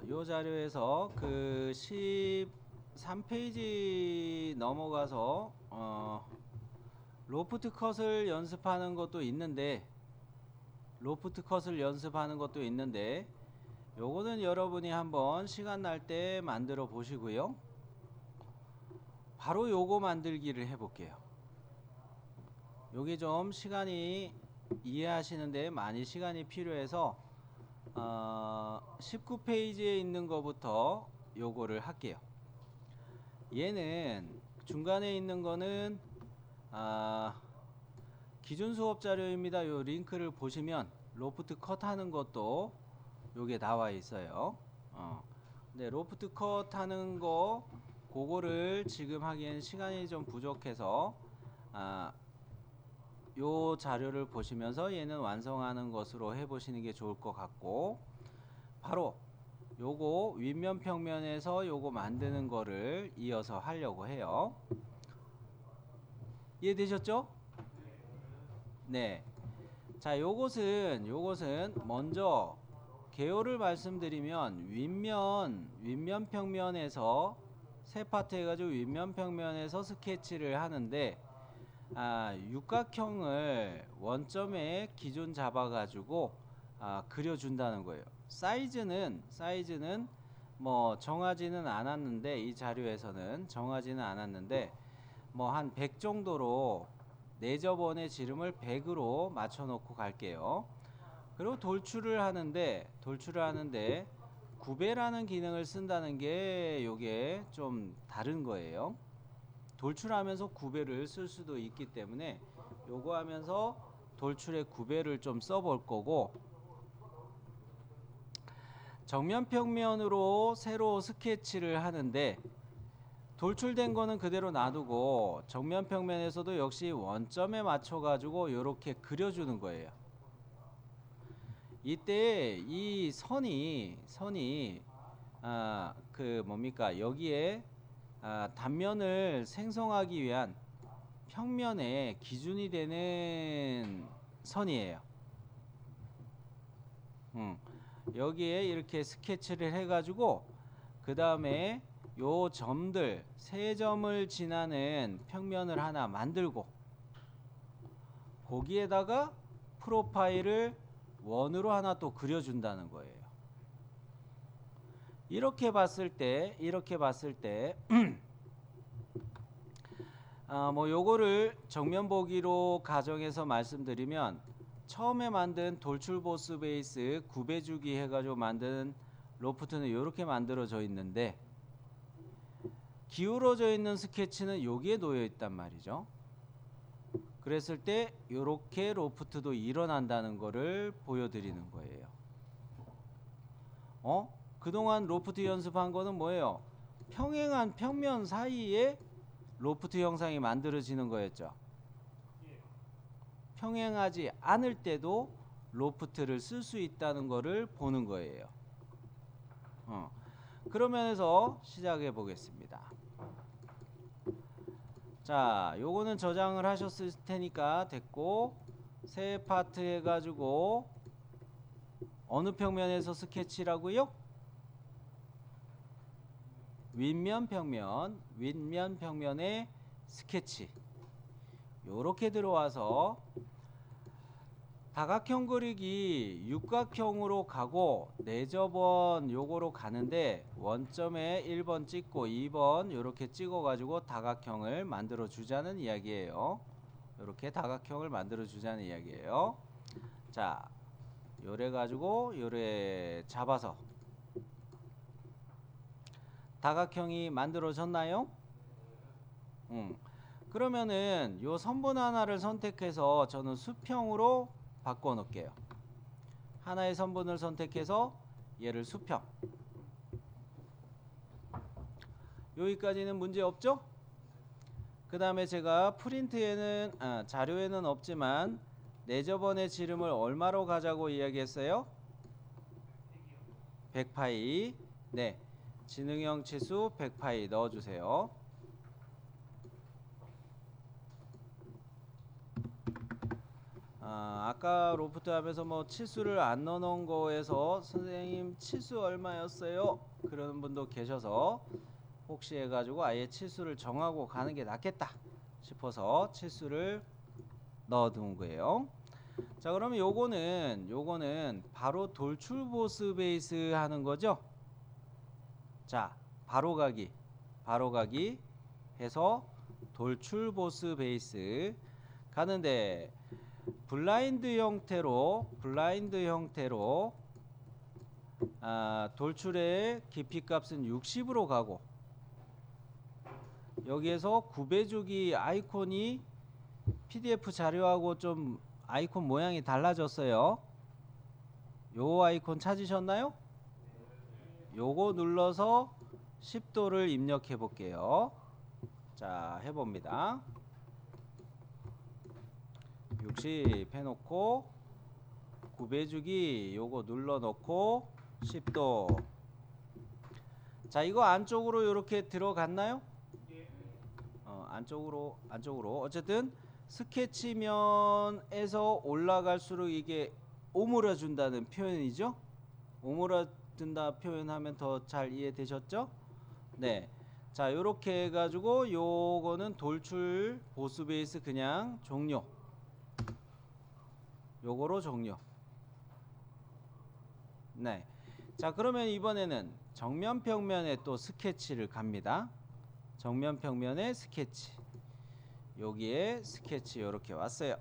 요 자료에서 그 13페이지 넘어가서 로프트 컷을 연습하는 것도 있는데 요거는 여러분이 한번 시간 날 때 만들어 보시고요. 바로 요거 만들기를 해볼게요. 요게 좀 시간이 이해하시는데 많이 시간이 필요해서 19페이지에 있는 거부터 요거를 할게요. 얘는 중간에 있는 거는 기준 수업 자료입니다. 요 링크를 보시면 로프트 컷 하는 것도 요게 나와 있어요. 근데 로프트 컷 하는 거 그거를 지금 하기엔 시간이 좀 부족해서 요 자료를 보시면서 얘는 완성하는 것으로 해보시는 게 좋을 것 같고, 바로 요거 윗면 평면에서 요거 만드는 거를 이어서 하려고 해요. 이해되셨죠? 네. 자, 요것은 먼저 개요를 말씀드리면 윗면 평면에서 세 파트 해가지고 윗면 평면에서 스케치를 하는데 육각형을 원점에 기준 잡아가지고 그려준다는 거예요. 사이즈는 뭐 정하지는 않았는데, 이 자료에서는 정하지는 않았는데 뭐 한 100 정도로 내접원의 지름을 100으로 맞춰 놓고 갈게요. 그리고 돌출을 하는데 구배라는 기능을 쓴다는 게 요게 좀 다른 거예요. 돌출하면서 구배를 쓸 수도 있기 때문에 요거 하면서 돌출의 구배를 좀 써볼 거고, 정면 평면으로 새로 스케치를 하는데 돌출된 거는 그대로 놔두고 정면 평면에서도 역시 원점에 맞춰 가지고 요렇게 그려주는 거예요. 이때 이 선이 그 뭡니까, 여기에 단면을 생성하기 위한 평면의 기준이 되는 선이에요. 여기에 이렇게 스케치를 해가지고 그 다음에 요 점들 세 점을 지나는 평면을 하나 만들고 거기에다가 프로파일을 원으로 하나 또 그려준다는 거예요. 이렇게 봤을 때 뭐 요거를 정면 보기로 가정해서 말씀드리면, 처음에 만든 돌출 보스 베이스 구배주기 해가지고 만든 로프트는 이렇게 만들어져 있는데, 기울어져 있는 스케치는 여기에 놓여 있단 말이죠. 그랬을 때 이렇게 로프트도 일어난다는 거를 보여드리는 거예요. 그동안 로프트 연습한 거는 뭐예요? 평행한 평면 사이에 로프트 형상이 만들어지는 거였죠. 평행하지 않을 때도 로프트를 쓸 수 있다는 거를 보는 거예요. 그러면서 시작해 보겠습니다. 자, 요거는 저장을 하셨을 테니까 됐고, 새 파트 해가지고 어느 평면에서 스케치라고요? 윗면 평면의 스케치. 요렇게 들어와서 다각형 그리기 육각형으로 가고 내접원 요거로 가는데, 원점에 1번 찍고 2번 요렇게 찍어 가지고 다각형을 만들어 주자는 이야기예요. 요렇게 다각형을 만들어 주자는 이야기예요. 자, 요래 가지고 요래 잡아서 다각형이 만들어졌나요? 그러면은 요 선분 하나를 선택해서 저는 수평으로 바꿔 놓을게요. 하나의 선분을 선택해서 얘를 수평. 여기까지는 문제 없죠? 그 다음에 제가 프린트에는 자료에는 없지만 내접원의 지름을 얼마로 가자고 이야기했어요? 100파이. 네, 지능형 치수 100파이 넣어주세요. 아까 로프트 하면서 뭐 치수를 안 넣어놓은 거에서 선생님 치수 얼마였어요? 그러는 분도 계셔서 혹시 해가지고 아예 치수를 정하고 가는 게 낫겠다 싶어서 치수를 넣어둔 거예요. 자, 그러면 요거는 바로 돌출 보스 베이스 하는 거죠. 자, 바로 가기 해서 돌출 보스 베이스 가는데 블라인드 형태로 돌출의 깊이 값은 60으로 가고, 여기에서 구배주기 아이콘이 PDF 자료하고 좀 아이콘 모양이 달라졌어요. 요 아이콘 찾으셨나요? 요거 눌러서 10도를 입력해 볼게요. 자, 해봅니다. 60 해놓고 구배주기 요거 눌러 놓고 10도. 자, 이거 안쪽으로 이렇게 들어갔나요? 안쪽으로 어쨌든 스케치면에서 올라갈수록 이게 오므라준다는 표현이죠. 오므라든다 표현하면 더 잘 이해되셨죠? 네. 자, 요렇게 해가지고 요거는 돌출 보스 베이스 그냥 종료. 요거로 종료. 네. 자, 그러면 이번에는 정면 평면에 또 스케치를 갑니다. 정면 평면에 스케치. 여기에 스케치 이렇게 왔어요.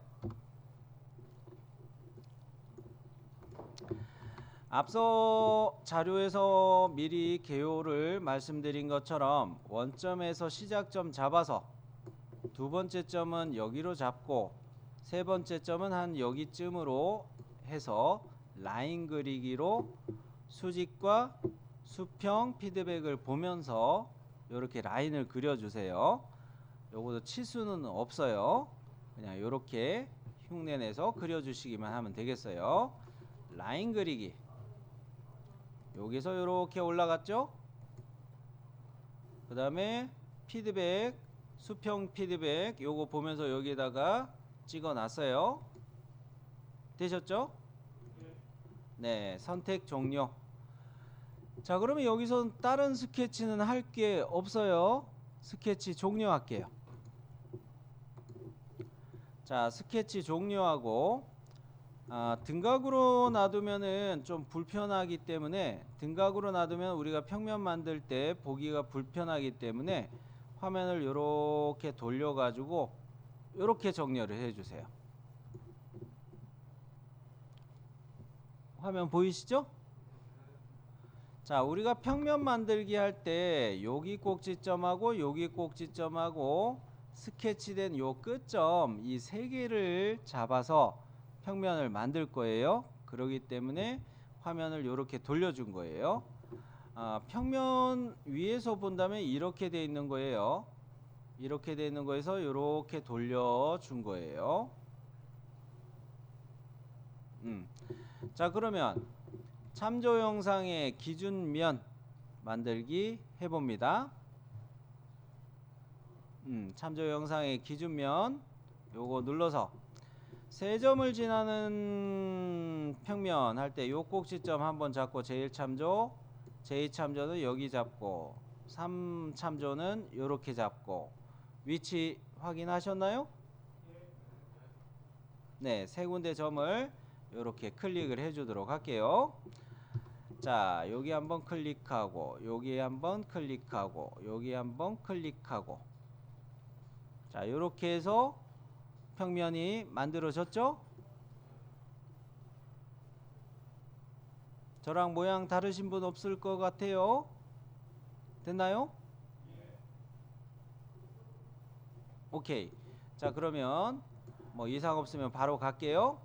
앞서 자료에서 미리 개요를 말씀드린 것처럼 원점에서 시작점 잡아서 두 번째 점은 여기로 잡고 세 번째 점은 한 여기쯤으로 해서 라인 그리기로 수직과 수평 피드백을 보면서 이렇게 라인을 그려주세요. 요것도 치수는 없어요. 그냥 이렇게 흉내내서 그려주시기만 하면 되겠어요. 라인 그리기. 여기서 이렇게 올라갔죠? 그 다음에 피드백, 수평 피드백 요거 보면서 여기에다가 찍어 놨어요. 되셨죠? 네, 선택 종료. 자, 그러면 여기서 다른 스케치는 할 게 없어요. 스케치 종료할게요. 자, 스케치 종료하고 등각으로 놔두면은 좀 불편하기 때문에, 등각으로 놔두면 우리가 평면 만들 때 보기가 불편하기 때문에 화면을 이렇게 돌려 가지고 이렇게 정렬을 해 주세요. 화면 보이시죠? 자, 우리가 평면 만들기 할 때 여기 꼭지점하고 여기 꼭지점하고 스케치된 요 끝점 이 세 개를 잡아서 평면을 만들 거예요. 그러기 때문에 화면을 이렇게 돌려준 거예요. 평면 위에서 본다면 이렇게 돼 있는 거예요. 이렇게 돼 있는 거에서 이렇게 돌려준 거예요. 자, 그러면 참조 영상의 기준면 만들기 해봅니다. 참조 영상의 기준면 요거 눌러서 세 점을 지나는 평면 할 때 요 꼭지점 한번 잡고 제1참조, 제2참조는 여기 잡고 3참조는 요렇게 잡고 위치 확인하셨나요? 네, 세 군데 점을 요렇게 클릭을 해 주도록 할게요. 자, 여기 한번 클릭하고 여기 한번 클릭하고 여기 한번 클릭하고, 자, 요렇게 해서 평면이 만들어졌죠? 저랑 모양 다르신 분 없을 것 같아요. 됐나요? 오케이. 자, 그러면 뭐 이상 없으면 바로 갈게요.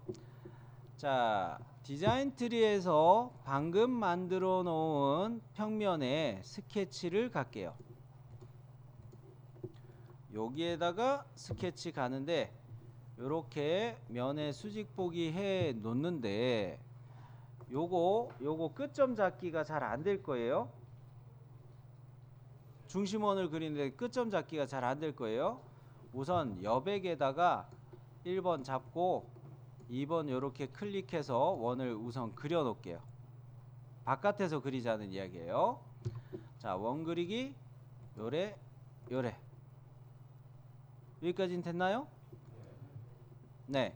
자, 디자인 트리에서 방금 만들어 놓은 평면에 스케치를 갈게요. 여기에다가 스케치 가는데 요렇게 면에 수직 보기 해 놓는데 요거 끝점 잡기가 잘 안 될 거예요. 중심원을 그리는데 끝점 잡기가 잘 안 될 거예요. 우선 여백에다가 1번 잡고 2번 요렇게 클릭해서 원을 우선 그려 놓을게요. 바깥에서 그리자는 이야기예요. 자, 원 그리기 요래 요래. 여기까지는 됐나요? 네.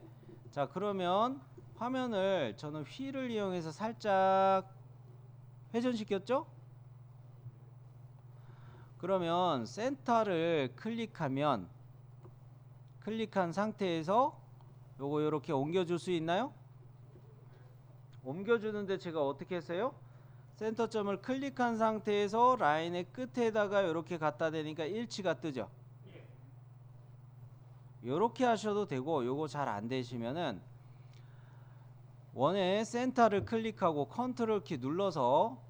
자, 그러면 화면을 저는 휠을 이용해서 살짝 회전시켰죠? 그러면 센터를 클릭하면 클릭한 상태에서 요거 요렇게 옮겨줄 수 있나요? 옮겨주는데 제가 어떻게 했어요? 센터점을 클릭한 상태에서 라인의 끝에다가 요렇게 갖다 대니까 일치가 뜨죠. 요렇게 하셔도 되고, 요거 잘 안 되시면은 원의 센터를 클릭하고 컨트롤 키 눌러서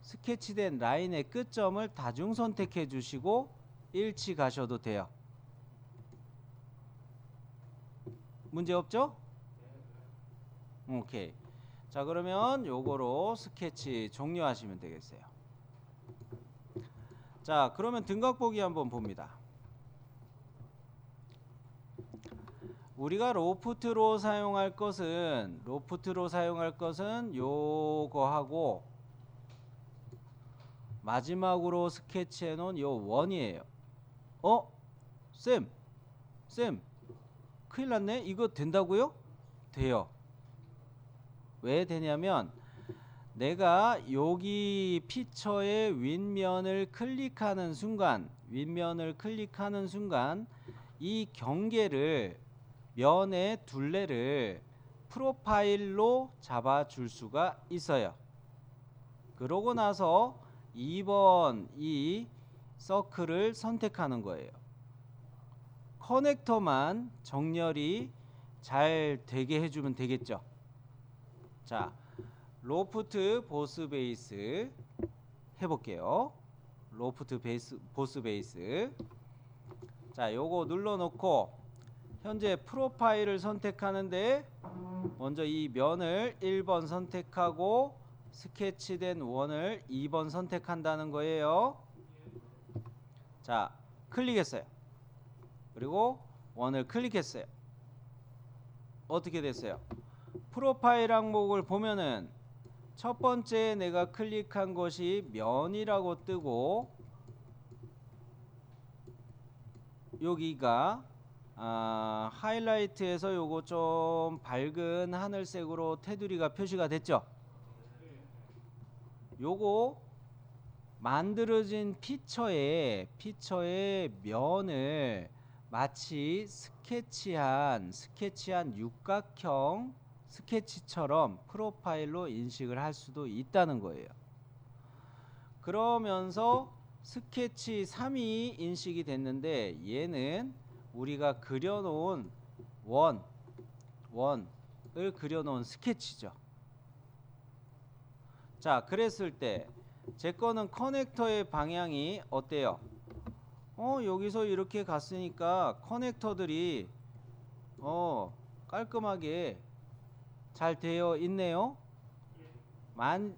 스케치된 라인의 끝점을 다중 선택해 주시고 일치 가셔도 돼요. 문제 없죠? 오케이. 자, 그러면 요거로 스케치 종료하시면 되겠어요. 자, 그러면 등각 보기 한번 봅니다. 우리가 로프트로 사용할 것은 요거하고 마지막으로 스케치해 놓은 요 원이에요. 쌤 큰일 났네. 이거 된다고요? 돼요. 왜 되냐면 내가 여기 피처의 윗면을 클릭하는 순간 이 경계를 면의 둘레를 프로파일로 잡아줄 수가 있어요. 그러고 나서 2번 이 서클을 선택하는 거예요. 커넥터만 정렬이 잘 되게 해주면 되겠죠. 자, 로프트 보스 베이스 해볼게요. 로프트 보스 베이스. 자, 요거 눌러놓고 현재 프로파일을 선택하는데 먼저 이 면을 1번 선택하고 스케치된 원을 2번 선택한다는 거예요. 자, 클릭했어요. 그리고 원을 클릭했어요. 어떻게 됐어요? 프로파일 항목을 보면은 첫 번째 내가 클릭한 것이 면이라고 뜨고 여기가 하이라이트에서 요거 좀 밝은 하늘색으로 테두리가 표시가 됐죠. 요거 만들어진 피처의 면을 마치 스케치한 육각형 스케치처럼 프로파일로 인식을 할 수도 있다는 거예요. 그러면서 스케치 3이 인식이 됐는데 얘는 우리가 그려놓은 원을 그려놓은 스케치죠. 자, 그랬을 때 제 거는 커넥터의 방향이 어때요? 여기서 이렇게 갔으니까 커넥터들이 깔끔하게 잘 되어 있네요.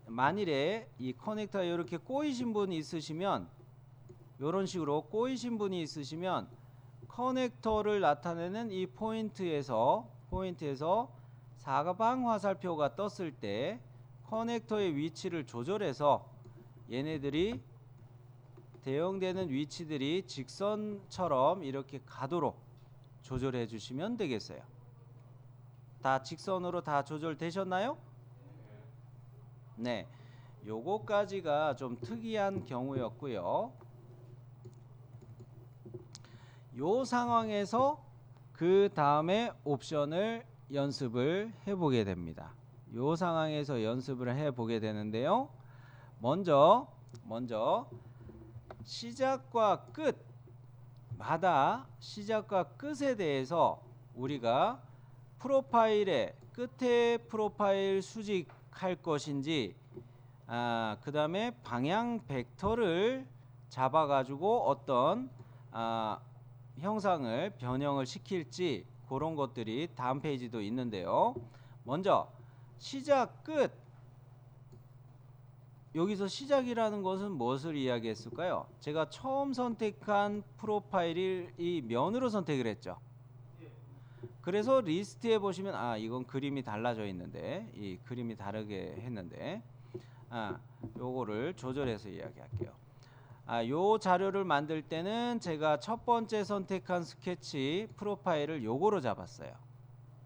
만일에 이 커넥터에 이렇게 꼬이신 분이 있으시면 이런 식으로 꼬이신 분이 있으시면 커넥터를 나타내는 이 포인트에서 사방 화살표가 떴을 때 커넥터의 위치를 조절해서 얘네들이 대응되는 위치들이 직선처럼 이렇게 가도록 조절해 주시면 되겠어요. 다 직선으로 다 조절되셨나요? 네, 요거까지가 좀 특이한 경우였고요. 요 상황에서 그 다음에 옵션을 연습을 해보게 됩니다. 요 상황에서 연습을 해보게 되는데요. 먼저 시작과 끝에 대해서 우리가 프로파일의 끝에 프로파일 수직할 것인지 그 다음에 방향 벡터를 잡아 가지고 어떤 형상을 변형을 시킬지 그런 것들이 다음 페이지도 있는데요. 먼저 시작 끝. 여기서 시작이라는 것은 무엇을 이야기했을까요? 제가 처음 선택한 프로파일이 이 면으로 선택을 했죠. 그래서 리스트에 보시면 아 이건 그림이 달라져 있는데 이 그림이 다르게 했는데 요거를 조절해서 이야기할게요. 요 자료를 만들 때는 제가 첫 번째 선택한 스케치 프로파일을 요거로 잡았어요.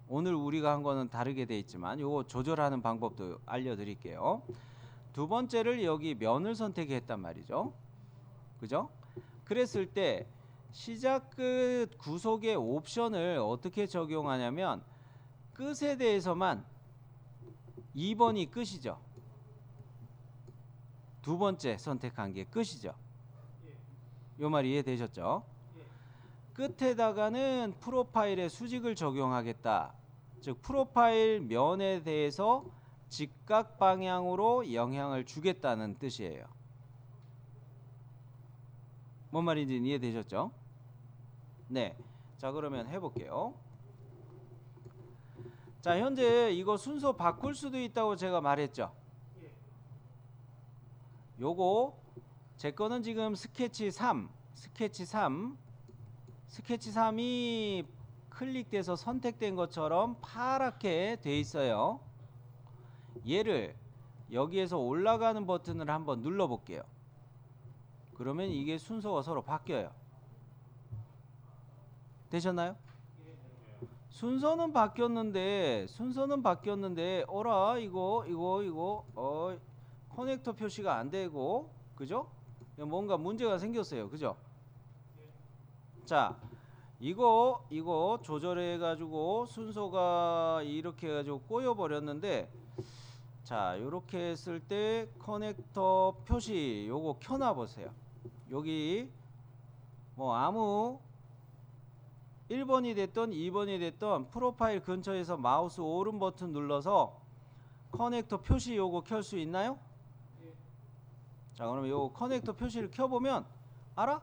오늘 우리가 한 거는 다르게 돼 있지만 요거 조절하는 방법도 알려드릴게요. 두 번째를 여기 면을 선택했단 말이죠. 그죠? 그랬을 때 시작 끝 구속의 옵션을 어떻게 적용하냐면 끝에 대해서만 2번이 끝이죠. 두 번째 선택한 게 끝이죠. 요 말 이해되셨죠? 끝에다가는 프로파일의 수직을 적용하겠다. 즉 프로파일 면에 대해서 직각 방향으로 영향을 주겠다는 뜻이에요. 뭔 말인지 이해되셨죠? 네. 자 그러면 해볼게요. 자 현재 이거 순서 바꿀 수도 있다고 제가 말했죠. 요거 제 거는 지금 스케치 3이 클릭돼서 선택된 것처럼 파랗게 돼 있어요. 얘를 여기에서 올라가는 버튼을 한번 눌러 볼게요. 그러면 이게 순서가 서로 바뀌어요. 되셨나요? 순서는 바뀌었는데 어라 이거 커넥터 표시가 안 되고 그죠? 뭔가 문제가 생겼어요. 그죠? 자 이거 조절해 가지고 순서가 이렇게 해 가지고 꼬여 버렸는데 자 요렇게 했을 때 커넥터 표시 요거 켜놔 보세요. 여기 뭐 아무 1번이 됐던 2번이 됐던 프로파일 근처에서 마우스 오른 버튼 눌러서 커넥터 표시 요거 켤 수 있나요? 자 그러면 요 커넥터 표시를 켜보면 알아?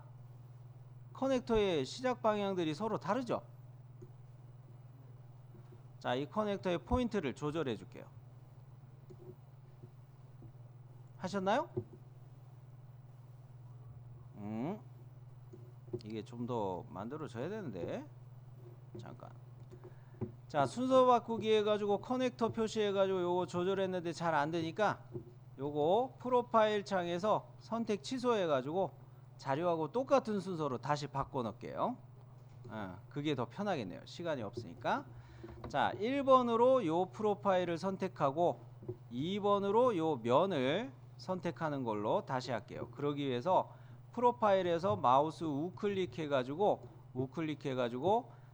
커넥터의 시작 방향들이 서로 다르죠? 자 이 커넥터의 포인트를 조절해 줄게요. 하셨나요? 이게 좀 더 만들어 줘야 되는데 잠깐. 자 순서 바꾸기 해가지고 커넥터 표시해가지고 요거 조절했는데 잘 안되니까 요거 프로파일 창에서 선택 취소해가지고 자료하고 똑같은 순서로 다시 바꿔 놓을게요. 그게 더 편하겠네요. 시간이 없으니까. 자 1번으로 요 프로파일을 선택하고 2번으로 요 면을 선택하는 걸로 다시 할게요. 그러기 위해서 프로파일에서 마우스 우클릭 해가지고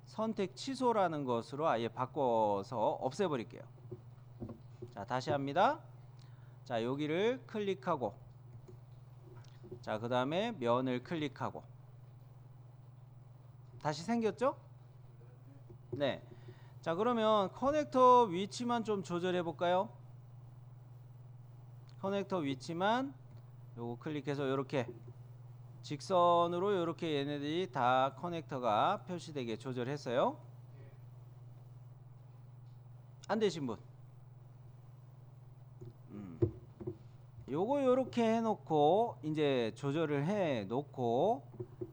선택 취소라는 것으로 아예 바꿔서 없애버릴게요. 자 다시 합니다. 자 여기를 클릭하고 자 그 다음에 면을 클릭하고 다시 생겼죠? 네. 자 그러면 커넥터 위치만 좀 조절해 볼까요? 커넥터 위치만 요거 클릭해서 요렇게 직선으로 요렇게 얘네들이 다 커넥터가 표시되게 조절했어요. 안 되신 분? 요거 요렇게 해놓고 이제 조절을 해 놓고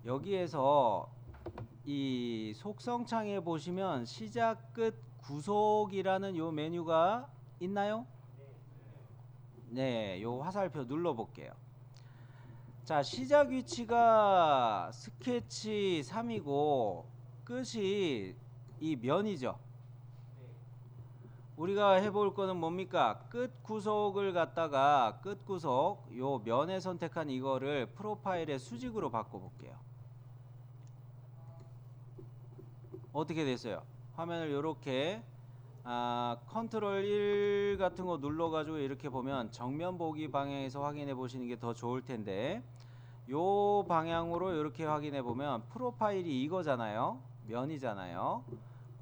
여기에서 이 속성창에 보시면 시작 끝 구속이라는 요 메뉴가 있나요? 네, 요 화살표 눌러 볼게요. 자 시작 위치가 스케치 3이고 끝이 이 면이죠. 우리가 해볼 거는 뭡니까? 끝 구속을 갖다가 끝 구속 요 면에 선택한 이거를 프로파일의 수직으로 바꿔 볼게요. 어떻게 됐어요? 화면을 요렇게 컨트롤 1 같은 거 눌러 가지고 이렇게 보면 정면 보기 방향에서 확인해 보시는 게 더 좋을 텐데 요 방향으로 이렇게 확인해 보면 프로파일이 이거잖아요. 면이잖아요.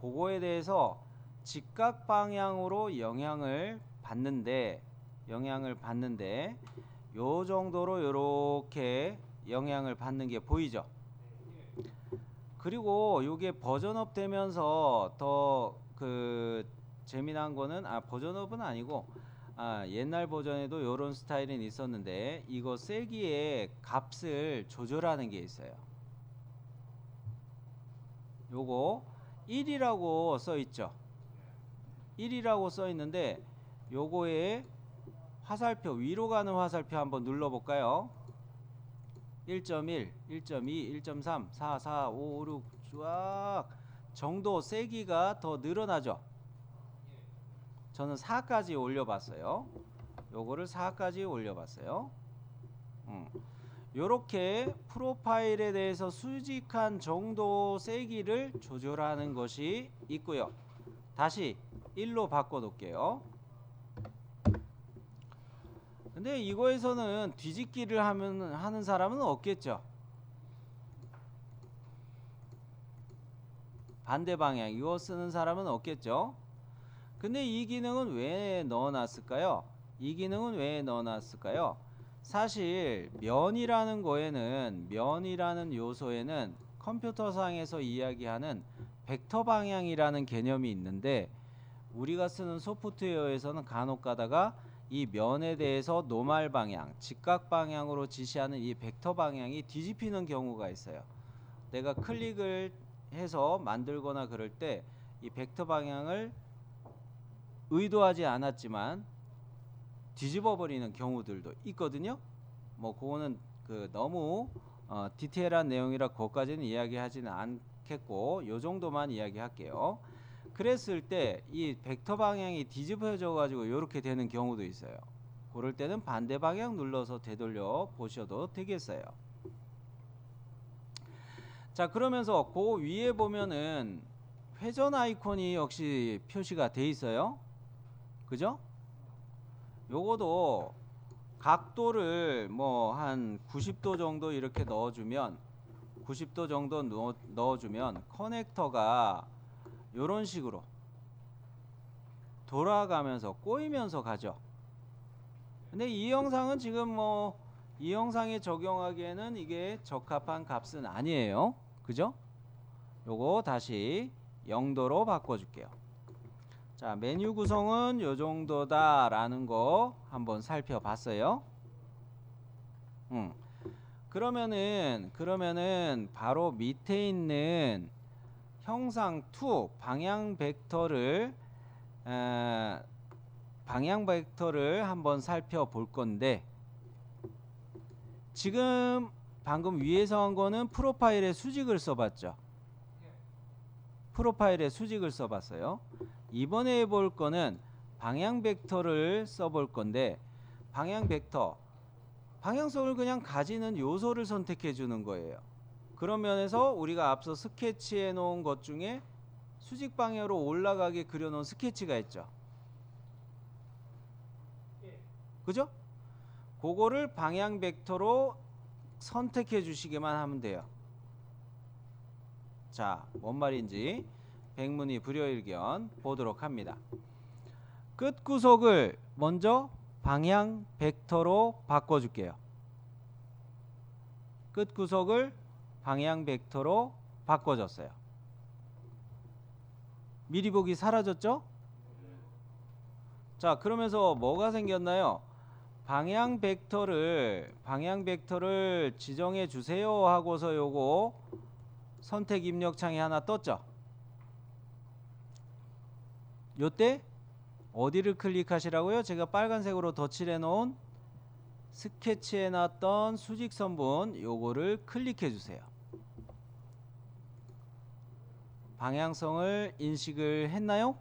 그거에 대해서 직각 방향으로 영향을 받는데 요 정도로 요렇게 영향을 받는 게 보이죠. 그리고 요게 버전업 되면서 더 그 재미난 거는 버전업은 아니고 옛날 버전에도 요런 스타일은 있었는데 이거 세기의 값을 조절하는 게 있어요. 요거 1이라고 써 있죠. 1이라고 써 있는데 요거에 화살표 위로 가는 화살표 한번 눌러 볼까요? 1.1, 1.2, 1.3, 4, 4, 5, 6 쫙 정도 세기가 더 늘어나죠. 저는 4까지 올려봤어요. 요거를 4까지 올려봤어요. 요렇게 프로파일에 대해서 수직한 정도 세기를 조절하는 것이 있고요. 다시 1로 바꿔 놓을게요. 근데 이거에서는 뒤집기를 하는 사람은 없겠죠. 반대 방향 이거 쓰는 사람은 없겠죠. 근데 이 기능은 왜 넣어놨을까요? 이 기능은 왜 넣어놨을까요? 사실 면이라는 요소에는 컴퓨터상에서 이야기하는 벡터 방향이라는 개념이 있는데 우리가 쓰는 소프트웨어에서는 간혹 가다가 이 면에 대해서 노말 방향, 직각 방향으로 지시하는 이 벡터 방향이 뒤집히는 경우가 있어요. 내가 클릭을 해서 만들거나 그럴 때 이 벡터 방향을 의도하지 않았지만 뒤집어 버리는 경우들도 있거든요. 뭐 그거는 너무 디테일한 내용이라 그것까지는 이야기하지는 않겠고 요 정도만 이야기할게요. 그랬을 때 이 벡터 방향이 뒤집어져 가지고 이렇게 되는 경우도 있어요. 그럴 때는 반대 방향 눌러서 되돌려 보셔도 되겠어요. 자, 그러면서 그 위에 보면은 회전 아이콘이 역시 표시가 돼 있어요. 그죠? 요거도 각도를 뭐 한 90도 정도 이렇게 넣어주면 90도 정도 넣어주면 커넥터가 요런 식으로 돌아가면서 꼬이면서 가죠. 근데 이 영상은 지금 뭐 이 영상에 적용하기에는 이게 적합한 값은 아니에요. 그죠? 요거 다시 0도로 바꿔줄게요. 자, 메뉴 구성은 요 정도다 라는 거 한번 살펴봤어요. 그러면은 바로 밑에 있는 형상 2 방향 벡터를 한번 살펴볼 건데 지금 방금 위에서 한 거는 프로파일의 수직을 써봤죠. 프로파일의 수직을 써봤어요. 이번에 해볼 거는 방향 벡터를 써볼 건데 방향 벡터 방향성을 그냥 가지는 요소를 선택해 주는 거예요. 그런 면에서 우리가 앞서 스케치해 놓은 것 중에 수직 방향으로 올라가게 그려 놓은 스케치가 있죠. 그죠? 그거를 방향 벡터로 선택해 주시기만 하면 돼요. 자, 뭔 말인지 백문이 불여일견 보도록 합니다. 끝 구속을 먼저 방향 벡터로 바꿔줄게요. 끝 구속을 방향 벡터로 바꿔줬어요. 미리 보기 사라졌죠? 자, 그러면서 뭐가 생겼나요? 방향 벡터를 지정해 주세요 하고서 요거 선택 입력창이 하나 떴죠. 요때 어디를 클릭하시라고요? 제가 빨간색으로 덧칠해 놓은 스케치해 놨던 수직선분 요거를 클릭해 주세요. 방향성을 인식을 했나요?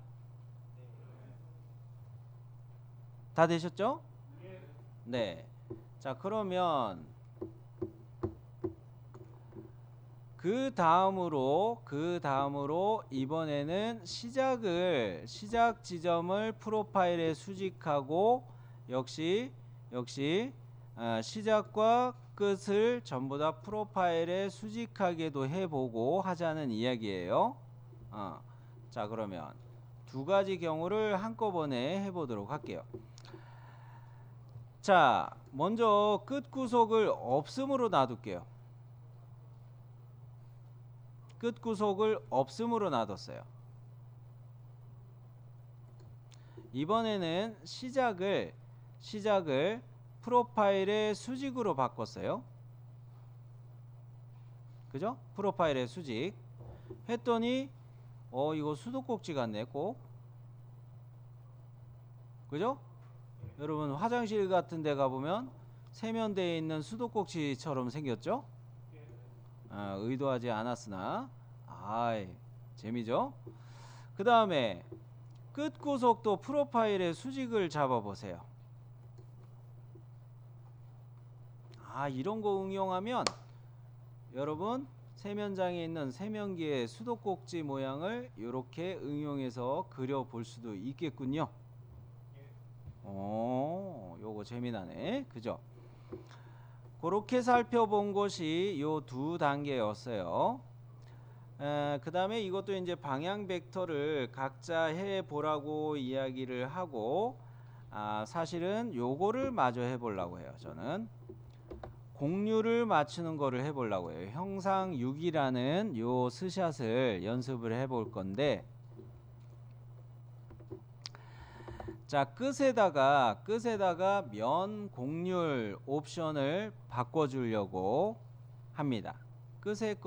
다 되셨죠? 네. 자, 그러면 그 다음으로 이번에는 시작 지점을 프로파일에 수직하고 역시 시작과 끝을 전부 다 프로파일에 수직하게도 해보고 하자는 이야기예요. 자, 그러면 두 가지 경우를 한꺼번에 해보도록 할게요. 자, 먼저 끝 구속을 없음으로 놔둘게요. 끝 구속을 없음으로 놔뒀어요. 이번에는 시작을 프로파일의 수직으로 바꿨어요. 그죠? 프로파일의 수직 했더니 이거 수도꼭지 같네 꼭. 그죠? 여러분 화장실 같은 데 가보면 세면대에 있는 수도꼭지처럼 생겼죠? 의도하지 않았으나 아이 재미죠? 그 다음에 끝구석도 프로파일의 수직을 잡아보세요. 이런 거 응용하면 여러분 세면장에 있는 세면기의 수도꼭지 모양을 이렇게 응용해서 그려볼 수도 있겠군요. 요거 재미나네. 그죠? 그렇게 살펴본 것이 요 두 단계였어요. 그 다음에 이것도 이제 방향 벡터를 각자 해보라고 이야기를 하고 사실은 요거를 마저 해보려고 해요. 저는 공률을 맞추는 거를 해보려고 해요. 형상 6이라는 요 스샷을 연습을 해볼 건데 자 끝에다가 면 공률 옵션을 바꿔주려고 합니다. 끝의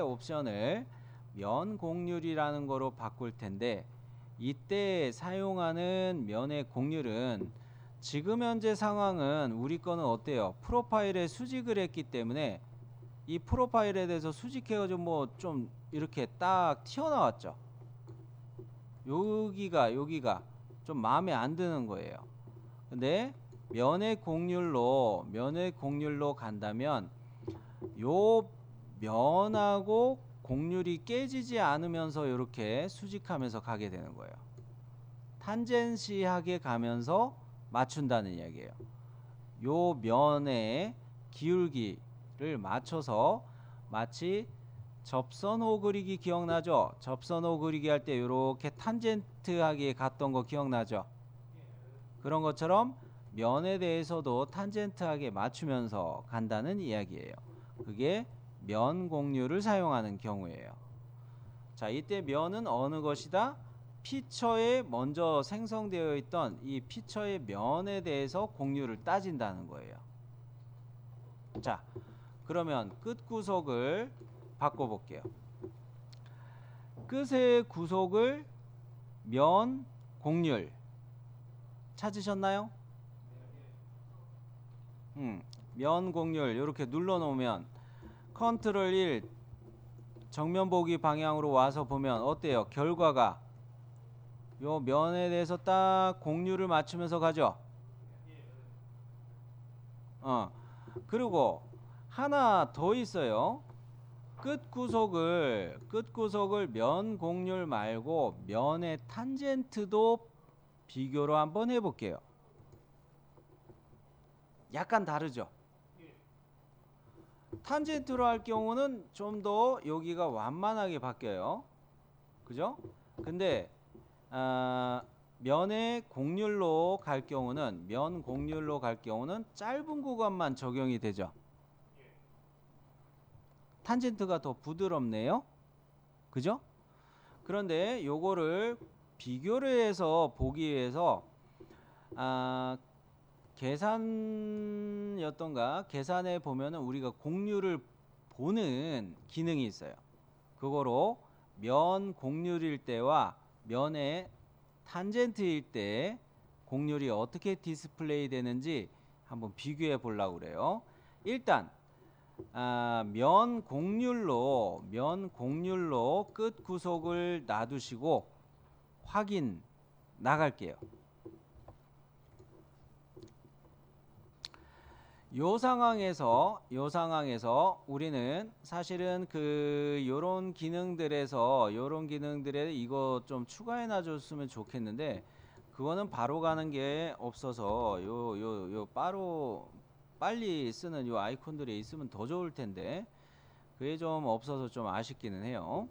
옵션을 면 공률이라는 거로 바꿀 텐데 이때 사용하는 면의 공률은 지금 현재 상황은 우리 거는 어때요? 프로파일에 수직을 했기 때문에 이 프로파일에 대해서 수직해가지고 뭐 좀 이렇게 딱 튀어나왔죠. 여기가 좀 마음에 안 드는 거예요. 근데 면의 공률로 간다면 요 면하고 공률이 깨지지 않으면서 이렇게 수직하면서 가게 되는 거예요. 탄젠시하게 가면서 맞춘다는 이야기예요. 요 면의 기울기를 맞춰서 마치 접선호 그리기 기억나죠? 접선호 그리기 할 때 이렇게 탄젠트하게 갔던 거 기억나죠? 그런 것처럼 면에 대해서도 탄젠트하게 맞추면서 간다는 이야기예요. 그게 면 공률을 사용하는 경우예요. 자, 이때 면은 어느 것이다? 피처에 먼저 생성되어 있던 이 피처의 면에 대해서 공률을 따진다는 거예요. 자, 그러면 끝 구속을 바꿔볼게요. 끝의 구속을 면 공률 찾으셨나요? 면 공률 이렇게 눌러 놓으면 컨트롤 1 정면 보기 방향으로 와서 보면 어때요? 결과가 요 면에 대해서 딱 공률을 맞추면서 가죠. 그리고 하나 더 있어요. 끝 구속을 면 공률 말고 면의 탄젠트도 비교로 한번 해볼게요. 약간 다르죠. 탄젠트로 할 경우는 좀 더 여기가 완만하게 바뀌어요. 그죠? 근데 면의 공률로 갈 경우는 짧은 구간만 적용이 되죠. 탄젠트가 더 부드럽네요. 그죠? 그런데 요거를 비교를 해서 보기 위해서 계산에 보면은 우리가 공률을 보는 기능이 있어요. 그거로 면 공률일 때와 면의 탄젠트일 때 공률이 어떻게 디스플레이 되는지 한번 비교해 보려고 그래요. 일단 면 공률로 끝 구속을 놔두시고 확인 나갈게요. 요 상황에서 우리는 사실은 요런 기능들에 이거 좀 추가해 놔줬으면 좋겠는데 그거는 바로 가는 게 없어서 빨리 쓰는 요 아이콘들이 있으면 더 좋을 텐데 그게 좀 없어서 좀 아쉽기는 해요.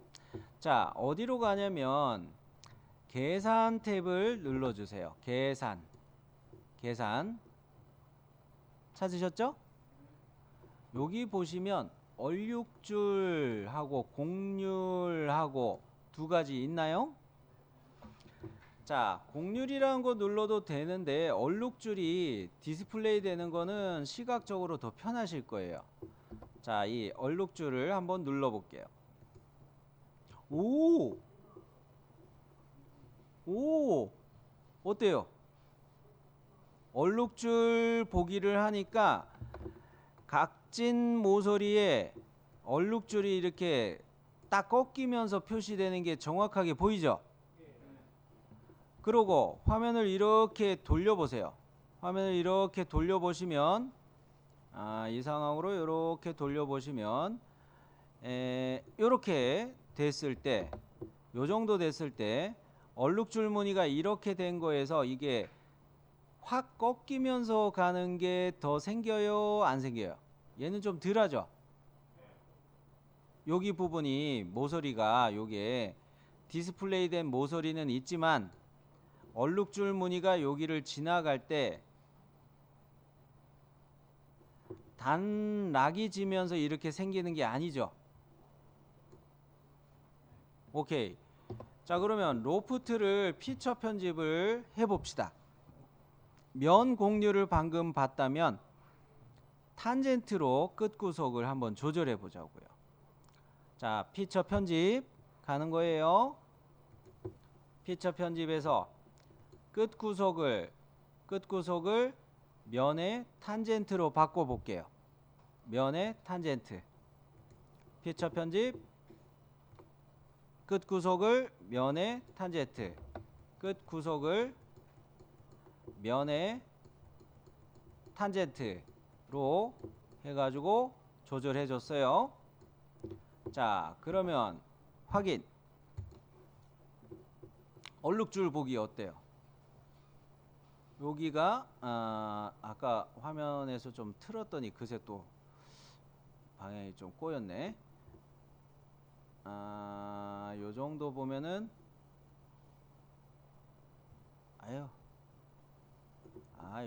자, 어디로 가냐면 계산 탭을 눌러주세요. 계산 찾으셨죠? 여기 보시면 얼룩줄하고 공률하고 두 가지 있나요? 자, 공률이라는 거 눌러도 되는데 얼룩줄이 디스플레이 되는 거는 시각적으로 더 편하실 거예요. 자, 이 얼룩줄을 한번 눌러 볼게요. 오! 오, 어때요? 얼룩줄 보기를 하니까 각진 모서리에 얼룩줄이 이렇게 딱 꺾이면서 표시되는 게 정확하게 보이죠? 그러고 화면을 이렇게 돌려보세요. 화면을 이렇게 돌려보시면 이 상황으로 이렇게 돌려보시면 이렇게 됐을 때, 요 정도 됐을 때 얼룩줄 무늬가 이렇게 된 거에서 이게 확 꺾이면서 가는 게 더 생겨요, 안 생겨요? 얘는 좀 덜하죠? 여기 부분이 모서리가 요게 디스플레이 된 모서리는 있지만 얼룩줄 무늬가 여기를 지나갈 때 단락이 지면서 이렇게 생기는 게 아니죠. 오케이. 자, 그러면 로프트를 피처 편집을 해봅시다. 면 공률을 방금 봤다면 탄젠트로 끝 구속을 한번 조절해 보자고요. 자, 피처 편집 가는 거예요. 피처 편집에서 끝 구속을 면의 탄젠트로 바꿔 볼게요. 면의 탄젠트. 피처 편집 끝 구속을 면의 탄젠트. 끝 구속을 면의 탄젠트로 해가지고 조절해 줬어요. 자, 그러면 확인. 얼룩줄 보기 어때요? 여기가 아까 화면에서 좀 틀었더니 그새 또 방향이 좀 꼬였네. 요 정도 보면은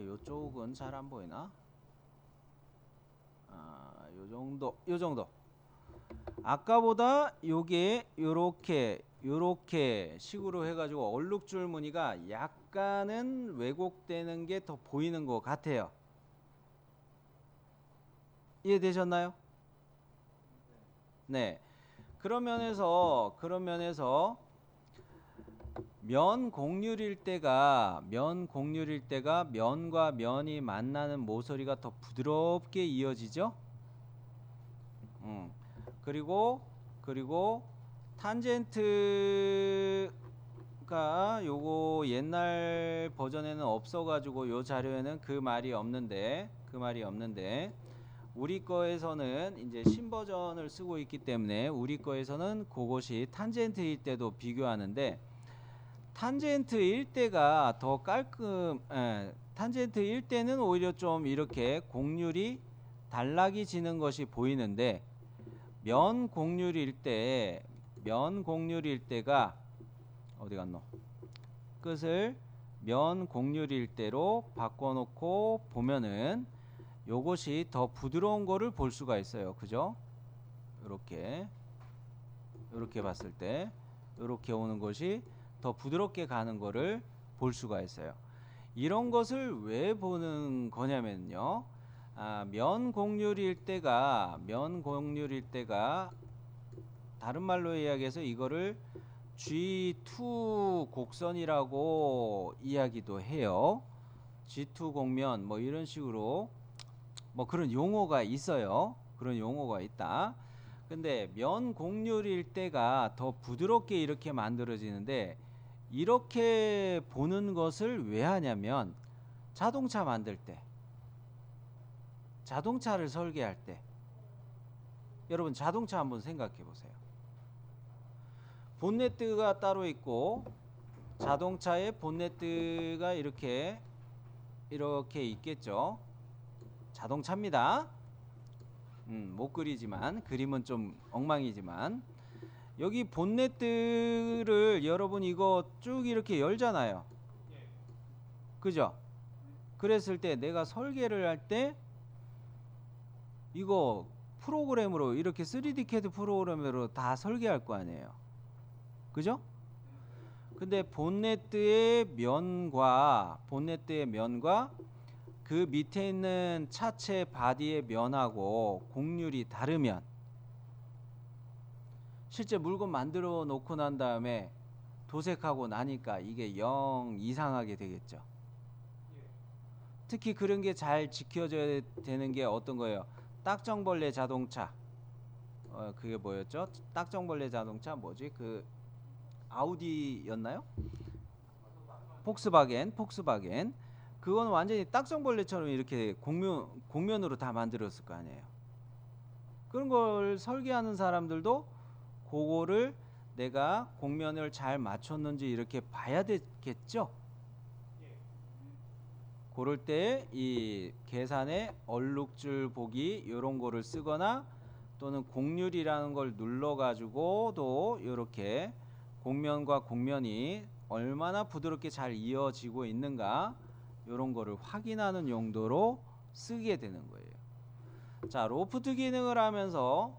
요쪽은 잘 안 보이나? 요 정도. 아까보다 요게 요렇게 식으로 해가지고 얼룩줄 무늬가 약간은 왜곡되는 게 더 보이는 것 같아요. 이해되셨나요? 네. 그런 면에서 면 공률일 때가 면과 면이 만나는 모서리가 더 부드럽게 이어지죠. 그리고 탄젠트가 요거 옛날 버전에는 없어가지고 요 자료에는 그 말이 없는데 우리 거에서는 이제 신버전을 쓰고 있기 때문에 우리 거에서는 그것이 탄젠트일 때도 비교하는데 탄젠트일 때가 더 탄젠트일 때는 오히려 좀 이렇게 공률이 단락이 지는 것이 보이는데 면 공률일 때가 어디 갔노? 끝을 면 공률일 때로 바꿔놓고 보면은 요것이 더 부드러운 거를 볼 수가 있어요. 그죠? 이렇게 봤을 때 이렇게 오는 것이 더 부드럽게 가는 거를 볼 수가 있어요. 이런 것을 왜 보는 거냐면요. 면 공률일 때가 다른 말로 이야기해서 이거를 G2 곡선이라고 이야기도 해요. G2 곡면 뭐 이런 식으로 뭐 그런 용어가 있어요. 그런 용어가 있다. 근데 면 공률일 때가 더 부드럽게 이렇게 만들어지는데 이렇게 보는 것을 왜 하냐면 자동차 만들 때, 자동차를 설계할 때 여러분 자동차 한번 생각해 보세요. 본네트가 따로 있고 자동차의 본네트가 이렇게 있겠죠. 자동차입니다. 못 그리지만 그림은 좀 엉망이지만 여기 본네트를 여러분 이거 쭉 이렇게 열잖아요. 그죠? 그랬을 때 내가 설계를 할 때 이거 프로그램으로 이렇게 3D CAD 프로그램으로 다 설계할 거 아니에요. 그죠? 근데 본네트의 면과 그 밑에 있는 차체 바디의 면하고 공률이 다르면 실제 물건 만들어 놓고 난 다음에 도색하고 나니까 이게 영 이상하게 되겠죠. 특히 그런 게 잘 지켜져야 되는 게 어떤 거예요? 딱정벌레 자동차. 그게 뭐였죠? 딱정벌레 자동차 뭐지? 그 아우디였나요? 폭스바겐. 그건 완전히 딱정벌레처럼 이렇게 곡면으로 다 만들었을 거 아니에요. 그런 걸 설계하는 사람들도 그거를 내가 곡면을 잘 맞췄는지 이렇게 봐야 되겠죠. 그럴 때 이 계산의 얼룩줄 보기 이런 거를 쓰거나 또는 곡률이라는 걸 눌러 가지고도 이렇게 곡면과 곡면이 얼마나 부드럽게 잘 이어지고 있는가 이런 거를 확인하는 용도로 쓰게 되는 거예요. 자, 로프트 기능을 하면서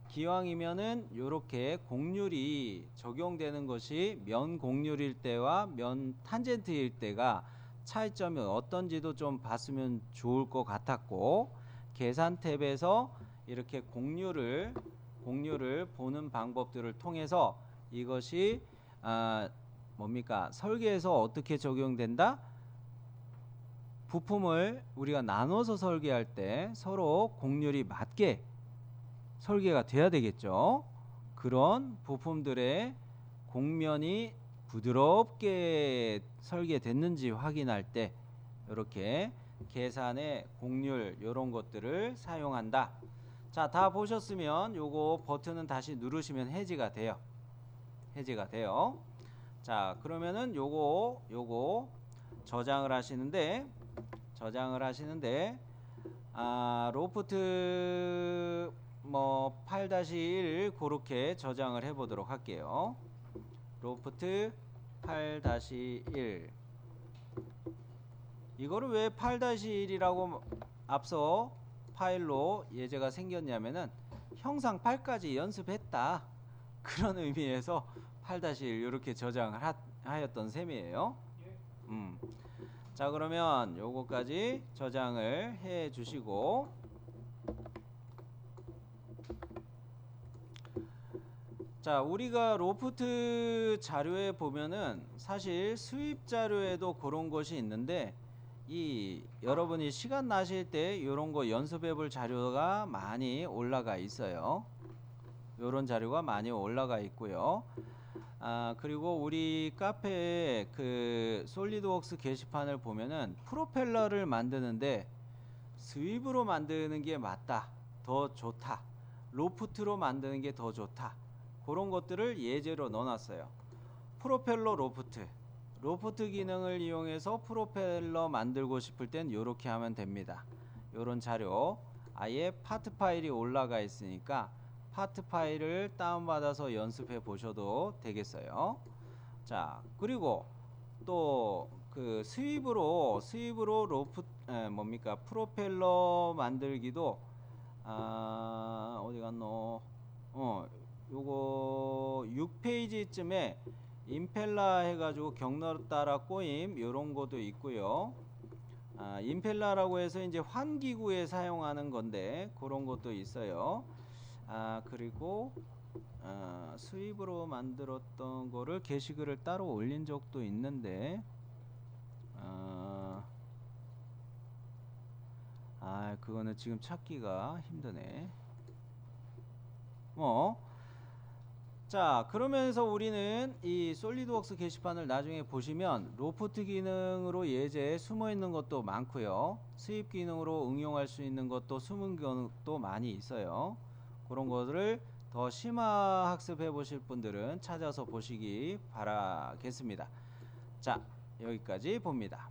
기왕이면은 이렇게 곡률이 적용되는 것이 면 곡률일 때와 면 탄젠트일 때가 차이점이 어떤지도 좀 봤으면 좋을 것 같았고, 계산 탭에서 이렇게 곡률을 보는 방법들을 통해서 이것이 뭡니까? 설계에서 어떻게 적용된다? 부품을 우리가 나눠서 설계할 때 서로 곡률이 맞게 설계가 돼야 되겠죠. 그런 부품들의 곡면이 부드럽게 설계됐는지 확인할 때 이렇게 계산의 곡률 이런 것들을 사용한다. 자, 다 보셨으면 요거 버튼은 다시 누르시면 해지가 돼요. 자, 그러면은 요거 저장을 하시는데 로프트 8-1 그렇게 저장을 해 보도록 할게요. 로프트 8-1 이거를 왜 8-1이라고 앞서 파일로 예제가 생겼냐면은 형상 8까지 연습했다 그런 의미에서 8-1 이렇게 저장을 하였던 셈이에요. 자, 그러면 요거까지 저장을 해 주시고, 자, 우리가 로프트 자료에 보면은 사실 수입 자료에도 그런 것이 있는데 여러분이 시간 나실 때 요런 거 연습해 볼 자료가 많이 올라가 있어요. 요런 자료가 많이 올라가 있고요. 그리고 우리 카페에 그 솔리드웍스 게시판을 보면은 프로펠러를 만드는데 스윕으로 만드는 게 맞다, 더 좋다, 로프트로 만드는 게 더 좋다, 그런 것들을 예제로 넣어놨어요. 프로펠러 로프트 기능을 이용해서 프로펠러 만들고 싶을 땐 이렇게 하면 됩니다. 요런 자료 아예 파트 파일이 올라가 있으니까 파트 파일을 다운받아서 연습해 보셔도 되겠어요. 자, 그리고 또 그 스윕으로 프로펠러 만들기도 어디 갔노? 요거 6페이지쯤에 임펠라 해가지고 경로 따라 꼬임 요런 것도 있고요. 임펠라라고 해서 이제 환기구에 사용하는 건데 그런 것도 있어요. 그리고 스윕으로 만들었던 거를 게시글을 따로 올린 적도 있는데 그거는 지금 찾기가 힘드네. 자, 그러면서 우리는 이 솔리드웍스 게시판을 나중에 보시면 로프트 기능으로 예제에 숨어 있는 것도 많고요. 스윕 기능으로 응용할 수 있는 것도 숨은 것도 많이 있어요. 그런 것들을 더 심화 학습해 보실 분들은 찾아서 보시기 바라겠습니다. 자, 여기까지 봅니다.